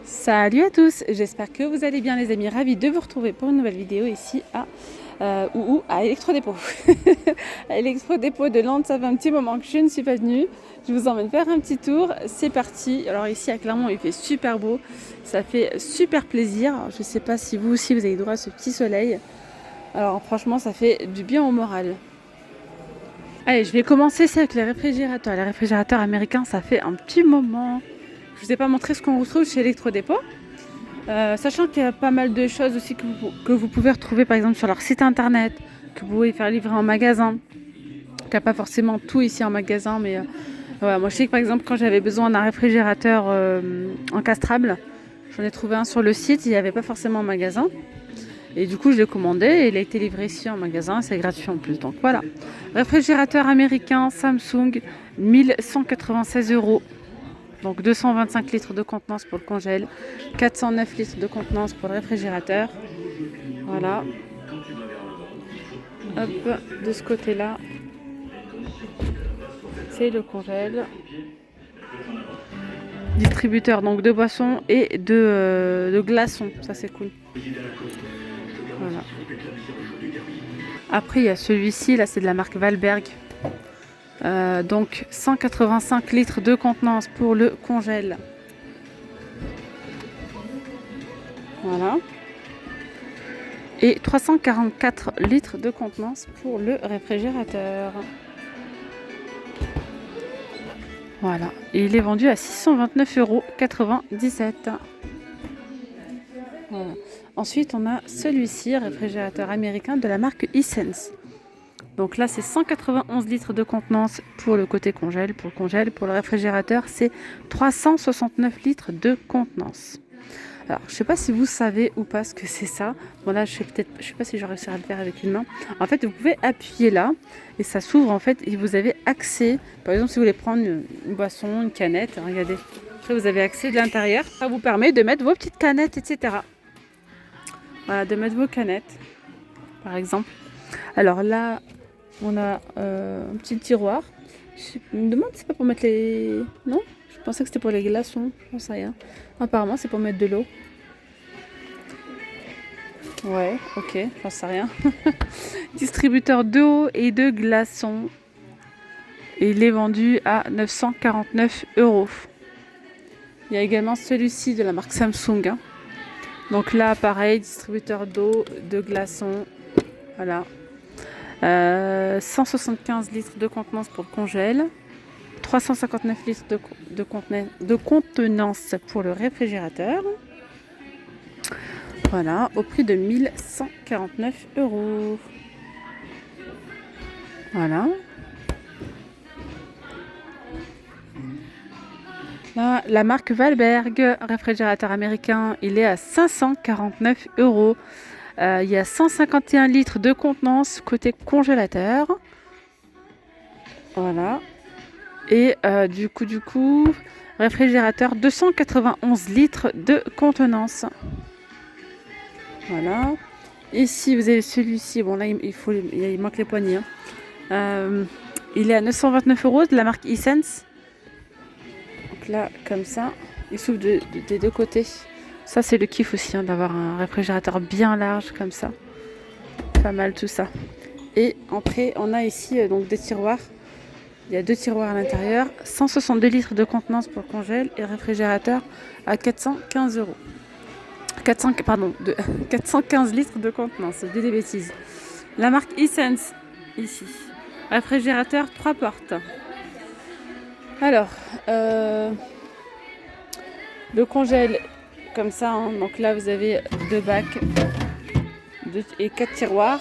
Salut à tous, j'espère que vous allez bien les amis, ravi de vous retrouver pour une nouvelle vidéo ici à Electrodépôt. À Electrodépôt de Lens, ça fait un petit moment que je ne suis pas venue, je vous emmène faire un petit tour, c'est parti. Alors ici à Clermont il fait super beau, ça fait super plaisir, alors, je ne sais pas si vous aussi vous avez droit à ce petit soleil, alors franchement ça fait du bien au moral. Allez, je vais commencer ici avec les réfrigérateurs. Les réfrigérateurs américains, ça fait un petit moment. Je ne vous ai pas montré ce qu'on retrouve chez Electrodépôt. Sachant qu'il y a pas mal de choses aussi que vous pouvez retrouver par exemple sur leur site internet, que vous pouvez faire livrer en magasin. Il n'y a pas forcément tout ici en magasin, mais voilà, moi je sais que par exemple quand j'avais besoin d'un réfrigérateur encastrable, j'en ai trouvé un sur le site, il n'y avait pas forcément en magasin. Et du coup je l'ai commandé et il a été livré ici en magasin, c'est gratuit en plus. Donc voilà, réfrigérateur américain Samsung, 1196 €. Donc 225 litres de contenance pour le congèle, 409 litres de contenance pour le réfrigérateur. Voilà. Hop, de ce côté-là, c'est le congèle. Distributeur donc de boissons et de glaçons, ça c'est cool. Voilà. Après il y a celui-ci, là c'est de la marque Valberg. Donc 185 litres de contenance pour le congèle. Voilà. Et 344 litres de contenance pour le réfrigérateur. Voilà. Et il est vendu à 629,97 €. Voilà. Ensuite, on a celui-ci, réfrigérateur américain de la marque Hisense. Donc là, c'est 191 litres de contenance pour le côté congèle. Pour le congèle, pour le réfrigérateur, c'est 369 litres de contenance. Alors, je ne sais pas si vous savez ou pas ce que c'est ça. Bon là, je sais pas si je réussirai à le faire avec une main. En fait, vous pouvez appuyer là et ça s'ouvre en fait et vous avez accès. Par exemple, si vous voulez prendre une boisson, une canette, regardez. Après, vous avez accès de l'intérieur. Ça vous permet de mettre vos petites canettes, etc. Voilà, de mettre vos canettes, par exemple. Alors là, on a un petit tiroir. Je me demande si c'est pas pour mettre les... Non ? Je pensais que c'était pour les glaçons, j'en sais rien. Apparemment, c'est pour mettre de l'eau. Ouais, ok, j'en sais rien. Distributeur d'eau et de glaçons. Et il est vendu à 949 €. Il y a également celui-ci de la marque Samsung. Hein. Donc là, pareil, distributeur d'eau, de glaçons. Voilà. 175 litres de contenance pour le congèle. 359 litres de contenance pour le réfrigérateur. Voilà, au prix de 1149 €. Voilà. Là, la marque Valberg, réfrigérateur américain, il est à 549 €. Il y a 151 litres de contenance côté congélateur. Voilà. Et du coup, réfrigérateur 291 litres de contenance. Voilà. Ici, vous avez celui-ci. Bon, là, il manque les poignées. Hein. Il est à 929 € de la marque Hisense. Donc là, comme ça, il s'ouvre des deux côtés. Ça, c'est le kiff aussi, hein, d'avoir un réfrigérateur bien large comme ça. Pas mal tout ça. Et après, on a ici donc des tiroirs. Il y a 2 tiroirs à l'intérieur, 162 litres de contenance pour le congèle et le réfrigérateur à 415 €. 415 litres de contenance, je dis des bêtises. La marque Hisense, ici. Réfrigérateur 3 portes. Alors, le congèle, comme ça, hein, donc là vous avez 2 bacs et 4 tiroirs.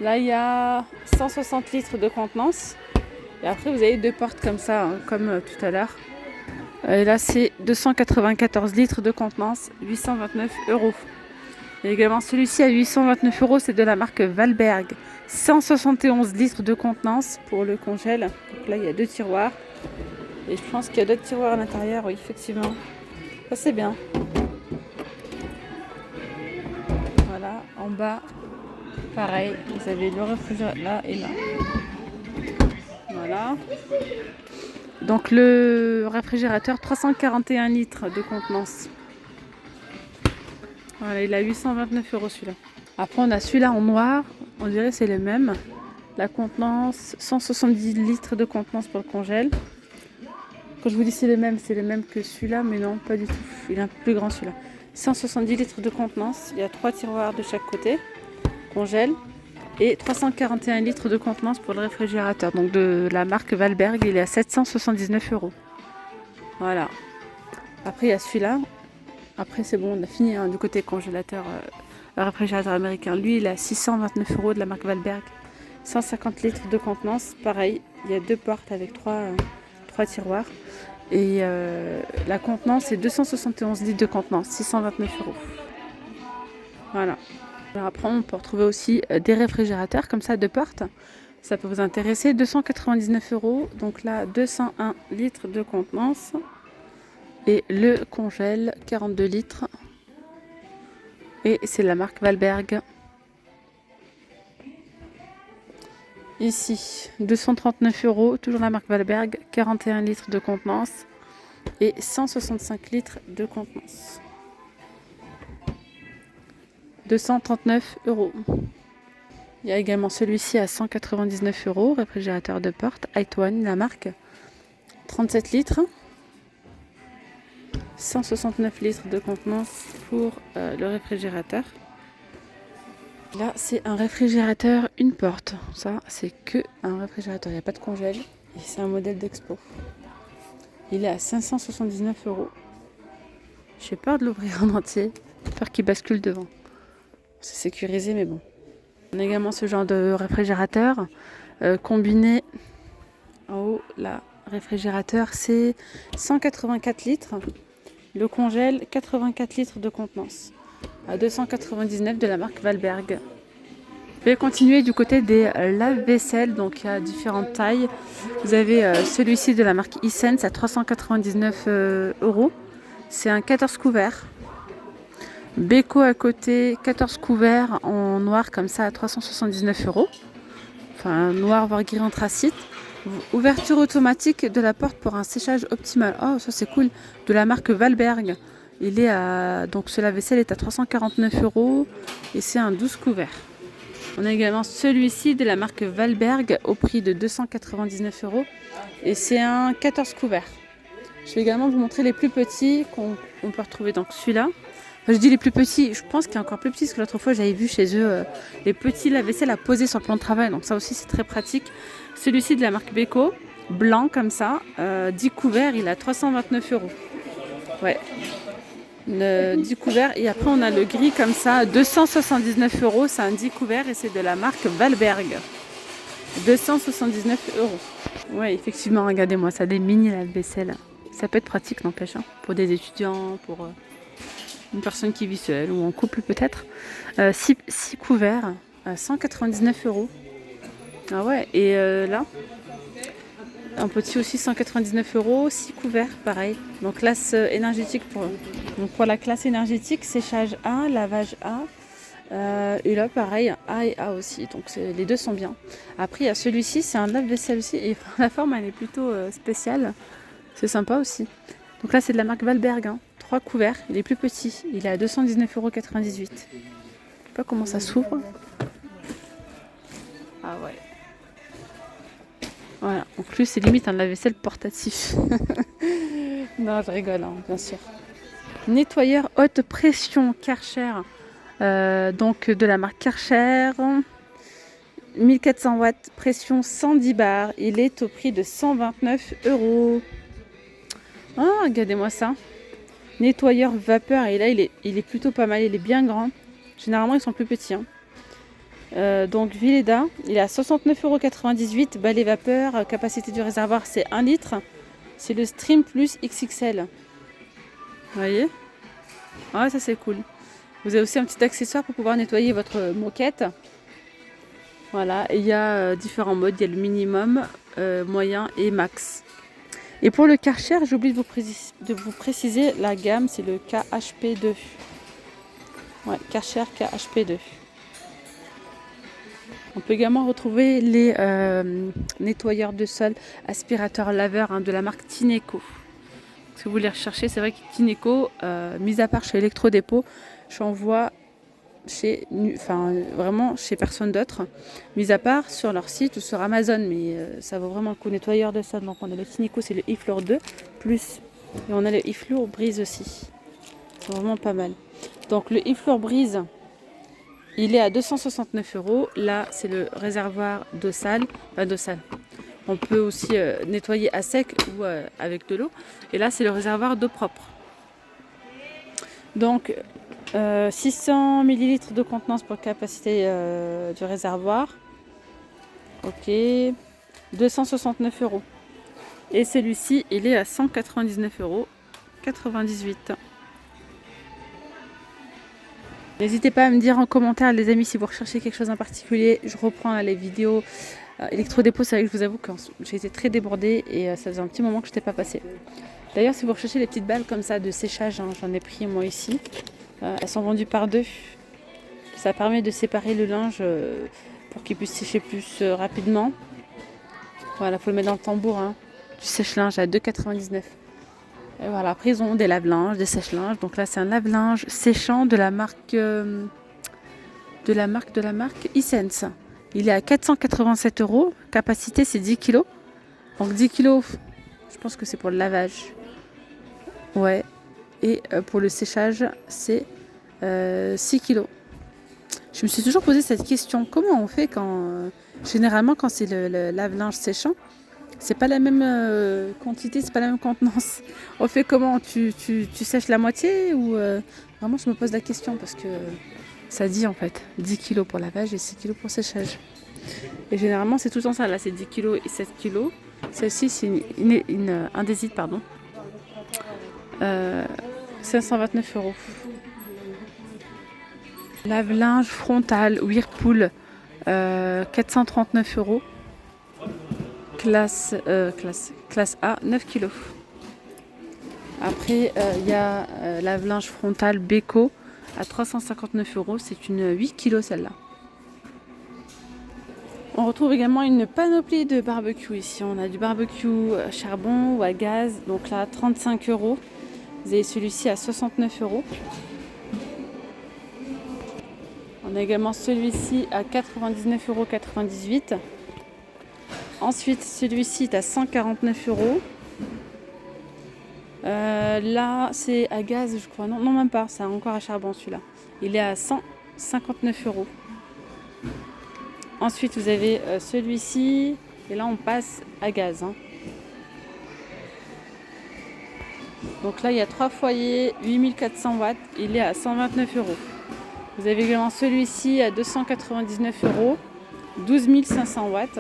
Là, il y a 160 litres de contenance. Et après, vous avez 2 portes comme ça, hein, comme tout à l'heure. Et là, c'est 294 litres de contenance, 829 €. Il y a également celui-ci à 829 €, c'est de la marque Valberg. 171 litres de contenance pour le congèle. Donc là, il y a 2 tiroirs. Et je pense qu'il y a d'autres tiroirs à l'intérieur, oui, effectivement. Ça, c'est bien. Voilà, en bas, pareil, vous avez le réfrigérateur là et là. Voilà. Donc le réfrigérateur 341 litres de contenance. Voilà, il a 829 euros celui-là. Après, on a celui-là en noir. On dirait que c'est le même. La contenance, 170 litres de contenance pour le congèle. Quand je vous dis c'est le même que celui-là, mais non, pas du tout. Il est un peu plus grand celui-là. 170 litres de contenance. Il y a 3 tiroirs de chaque côté. Congèle. Et 341 litres de contenance pour le réfrigérateur. Donc de la marque Valberg, il est à 779 euros. Voilà. Après, il y a celui-là. Après, c'est bon, on a fini hein, du côté congélateur, réfrigérateur américain. Lui, il est à 629 euros de la marque Valberg. 150 litres de contenance. Pareil, il y a 2 portes avec 3 tiroirs. Et la contenance, c'est 271 litres de contenance. 629 euros. Voilà. Alors après, on peut retrouver aussi des réfrigérateurs comme ça, 2 portes. Ça peut vous intéresser. 299 euros. Donc là, 201 litres de contenance. Et le congèle, 42 litres. Et c'est la marque Valberg. Ici, 239 euros. Toujours la marque Valberg. 41 litres de contenance. Et 165 litres de contenance. 239 euros. Il y a également celui-ci à 199 euros, réfrigérateur de porte, Aitwan, la marque. 37 litres. 169 litres de contenance pour le réfrigérateur. Là, c'est un réfrigérateur, une porte. Ça, c'est que un réfrigérateur. Il n'y a pas de congèle. Et c'est un modèle d'expo. Il est à 579 euros. J'ai peur de l'ouvrir en entier. J'ai peur qu'il bascule devant. C'est sécurisé, mais bon. On a également ce genre de réfrigérateur combiné en haut. Là, réfrigérateur, c'est 184 litres. Le congèle, 84 litres de contenance. À 299 de la marque Valberg. Je vais continuer du côté des lave-vaisselle. Donc, il y a différentes tailles. Vous avez celui-ci de la marque Hisense à 399 euros. C'est un 14 couverts. Beko à côté, 14 couverts en noir comme ça à 379 euros. Enfin, noir voire gris anthracite. Ouverture automatique de la porte pour un séchage optimal. Oh, ça c'est cool. De la marque Valberg. Il est à... Donc ce lave-vaisselle est à 349 euros et c'est un 12 couverts. On a également celui-ci de la marque Valberg au prix de 299 euros et c'est un 14 couverts. Je vais également vous montrer les plus petits qu'on peut retrouver. Donc celui-là. Enfin, je dis les plus petits, je pense qu'il y a encore plus petits parce que l'autre fois j'avais vu chez eux les petits lave-vaisselle à poser sur le plan de travail. Donc ça aussi c'est très pratique. Celui-ci de la marque Beko, blanc comme ça, 10 couverts, il est à 329 euros. Ouais. 10 couverts. Et après on a le gris comme ça, 279 euros. C'est un 10 couverts et c'est de la marque Valberg. 279 euros. Ouais, effectivement, regardez-moi ça, des mini lave-vaisselle. Ça peut être pratique, n'empêche, hein, pour des étudiants, pour une personne qui vit seule ou en couple peut-être. 6 couverts à 199 euros. Ah ouais, et là, un petit aussi 199 euros, 6 couverts, pareil. Donc classe énergétique pour la classe énergétique, séchage A, lavage A. Et là, pareil, A et A aussi. Donc les deux sont bien. Après, il y a celui-ci, c'est un lave-vaisselle aussi. Et la forme, elle est plutôt spéciale. C'est sympa aussi. Donc là, c'est de la marque Valberg. 3 couverts, il est plus petit. Il est à 219,98 euros. Je sais pas comment ça s'ouvre. Ah ouais. Voilà, donc lui c'est limite un lave-vaisselle portatif. Non, je rigole, hein, bien sûr. Nettoyeur haute pression Karcher, donc de la marque Karcher, 1400 watts, pression 110 bars. Il est au prix de 129 euros. Ah, regardez-moi ça. Nettoyeur vapeur, et là il est plutôt pas mal, il est bien grand. Généralement ils sont plus petits. Hein. Donc Vileda, il est à 69,98 €, balai vapeur, capacité du réservoir c'est 1 litre. C'est le Stream Plus XXL. Vous voyez? Ah, ça c'est cool. Vous avez aussi un petit accessoire pour pouvoir nettoyer votre moquette. Voilà, et il y a différents modes, il y a le minimum, moyen et max. Et pour le Karcher, j'ai oublié de vous préciser la gamme, c'est le KHP2. Ouais, Karcher KHP2. On peut également retrouver les nettoyeurs de sol, aspirateurs laveurs de la marque Tineco. Si vous voulez rechercher, c'est vrai que Kineko, mis à part chez Electrodépôt, j'en vois chez, vraiment chez personne d'autre, mis à part sur leur site ou sur Amazon, mais ça vaut vraiment le coup. Nettoyeur de sol, donc on a le Kineko, c'est le Iflure 2 plus, et on a le Iflure Brise aussi. C'est vraiment pas mal. Donc le Iflure Brise, il est à 269 €. Là, c'est le réservoir d'eau sale, pas d'eau sale. On peut aussi nettoyer à sec ou avec de l'eau. Et là, c'est le réservoir d'eau propre. Donc, 600 ml de contenance pour capacité du réservoir. Ok. 269 €. Et celui-ci, il est à 199,98 €. N'hésitez pas à me dire en commentaire, les amis, si vous recherchez quelque chose en particulier. Je reprends là, les vidéos électrodépôt. C'est vrai que je vous avoue que j'ai été très débordée et ça faisait un petit moment que je n'étais pas passée. D'ailleurs, si vous recherchez les petites balles comme ça de séchage, hein, j'en ai pris moi ici. Elles sont vendues par deux. Ça permet de séparer le linge pour qu'il puisse sécher plus rapidement. Voilà, il faut le mettre dans le tambour. Hein, du sèche-linge à 2,99 €. Et voilà, après ils ont des lave-linges, des sèche-linges. Donc là, c'est un lave-linge séchant de la marque Hisense. Il est à 487 €. Capacité, c'est 10 kg. Donc 10 kg, je pense que c'est pour le lavage. Ouais. Et pour le séchage, c'est 6 kg. Je me suis toujours posé cette question. Comment on fait quand... généralement, quand c'est le lave-linge séchant, c'est pas la même quantité, c'est pas la même contenance. On fait comment? Tu sèches la moitié ou vraiment, je me pose la question parce que ça dit en fait 10 kg pour lavage et 6 kg pour séchage. Et généralement, c'est tout le temps ça. Là, c'est 10 kg et 7 kg. Celle-ci, c'est une indésite, pardon. 529 €. Lave-linge frontal Whirlpool, 439 €. Classe A, 9 kg. Après, il y a lave-linge frontal Beko à 359 €. C'est une 8 kg celle-là. On retrouve également une panoplie de barbecue ici. On a du barbecue à charbon ou à gaz. Donc là, 35 €. Vous avez celui-ci à 69 €. On a également celui-ci à 99,98 €. Ensuite, celui-ci est à 149 €. Là, c'est à gaz, je crois. Non, même pas. C'est encore à charbon, celui-là. Il est à 159 €. Ensuite, vous avez celui-ci. Et là, on passe à gaz. Hein. Donc là, il y a 3 foyers, 8400 watts. Il est à 129 €. Vous avez également celui-ci à 299 €, 12 500 watts.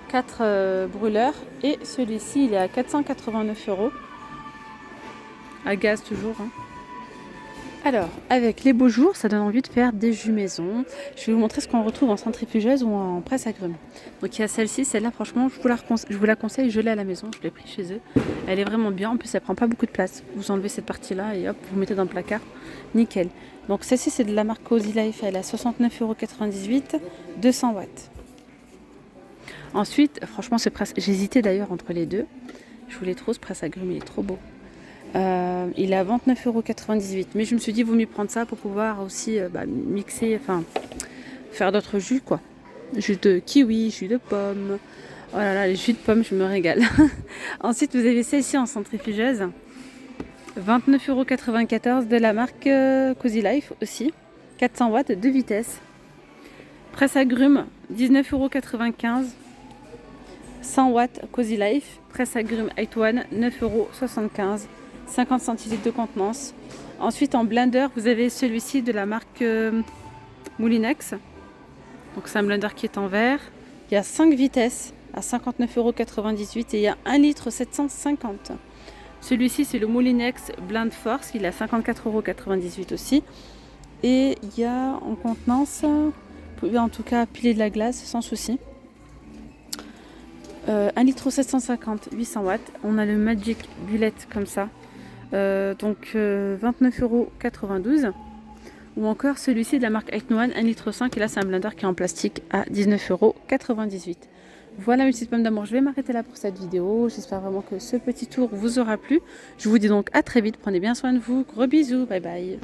Quatre brûleurs. Et celui-ci, il est à 489 €. À gaz toujours. Hein. Alors, avec les beaux jours, ça donne envie de faire des jus maison. Je vais vous montrer ce qu'on retrouve en centrifugeuse ou en presse agrumes. Donc il y a celle-ci, celle-là franchement, je vous la conseille, je l'ai à la maison, je l'ai pris chez eux. Elle est vraiment bien, en plus elle prend pas beaucoup de place. Vous enlevez cette partie-là et hop, vous mettez dans le placard, nickel. Donc celle-ci c'est de la marque Cozy Life, elle est à 69,98 €, 200 watts. Ensuite, franchement ce presse, j'hésitais d'ailleurs entre les deux. Je voulais trop ce presse agrumes, il est trop beau. Il est à 29,98 €. Mais je me suis dit, vaut mieux prendre ça pour pouvoir aussi mixer, enfin, faire d'autres jus, quoi. Jus de kiwi, jus de pomme. Oh là là, les jus de pomme, je me régale. Ensuite, vous avez celle-ci en centrifugeuse. 29,94 € de la marque Cozy Life aussi. 400 watts, 2 vitesses. Presse agrumes, 19,95 €. 100 watts Cozy Life. Presse agrumes Height One, 9,75 €. 50 centilitres de contenance. Ensuite en blender, vous avez celui-ci de la marque Moulinex. Donc c'est un blender qui est en verre. Il y a 5 vitesses à 59,98 € et il y a 1,750 litres. Celui-ci c'est le Moulinex Blend Force, il est à 54,98 € aussi. Et il y a en contenance, vous pouvez en tout cas piler de la glace sans souci. 1,750 litres, 800 watts. On a le Magic Bullet comme ça. Donc 29,92 €. Ou encore celui-ci de la marque Eiknoan 1,5 litre. Et là, c'est un blender qui est en plastique à 19,98 €. Voilà mes petites pommes d'amour, je vais m'arrêter là pour cette vidéo. J'espère vraiment que ce petit tour vous aura plu. Je vous dis donc à très vite, prenez bien soin de vous. Gros bisous, bye bye.